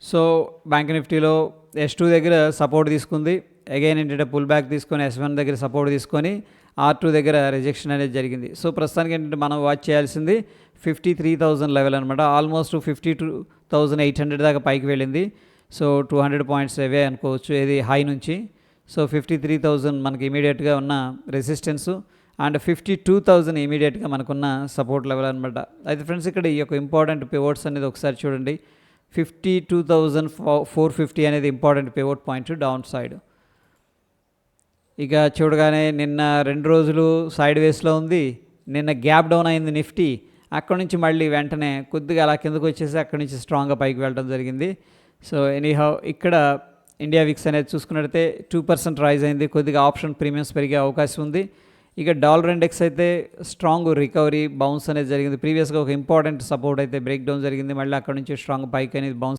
So bank నిఫ్టీలో S2 దగ్గర support తీసుకుంది. అగైన్ ఏంటంటే పుల్ బ్యాక్ తీసుకొని S1 దగ్గర సపోర్ట్ తీసుకొని R2 దగ్గర రిజెక్షన్ అనేది జరిగింది. సో ప్రస్తుతానికి ఏంటంటే మనం వాచ్ చేయాల్సింది 53,000 లెవెల్ అనమాట. ఆల్మోస్ట్ 52,800 దాకా పైకి వెళ్ళింది. సో 200 పాయింట్స్ అవే అనుకోవచ్చు ఇది హై నుంచి. సో 53,000 మనకి ఇమీడియట్గా ఉన్న రెసిస్టెన్స్ అండ్ 52,000 ఇమీడియట్గా మనకున్న సపోర్ట్ లెవెల్ అనమాట. అయితే ఫ్రెండ్స్ ఇక్కడ ఈ యొక్క ఇంపార్టెంట్ పివోట్స్ అనేది ఒకసారి చూడండి. 52,450 అనేది important pivot point down side. ఇక చూడగానే నిన్న 2 రోజులు సైడ్ వేస్లో ఉంది. నిన్న గ్యాప్ డౌన్ అయింది నిఫ్టీ. అక్కడ నుంచి మళ్ళీ వెంటనే కొద్దిగా అలా కిందకు వచ్చేసి అక్కడి నుంచి స్ట్రాంగ్గా పైకి వెళ్ళడం జరిగింది. సో ఎనీహౌ ఇక్కడ ఇండియా విక్స్ అనేది చూసుకున్నట్టయితే 2% రైజ్ అయింది. కొద్దిగా ఆప్షన్ ప్రీమియమ్స్ పెరిగే అవకాశం ఉంది. ఇక డాలర్ ఇండెక్స్ అయితే స్ట్రాంగ్ రికవరీ బౌన్స్ అనేది జరిగింది. ప్రీవియస్గా ఒక ఇంపార్టెంట్ సపోర్ట్ అయితే బ్రేక్ డౌన్ జరిగింది. మళ్ళీ అక్కడ నుంచి స్ట్రాంగ్ పైకి అనేది బౌన్స్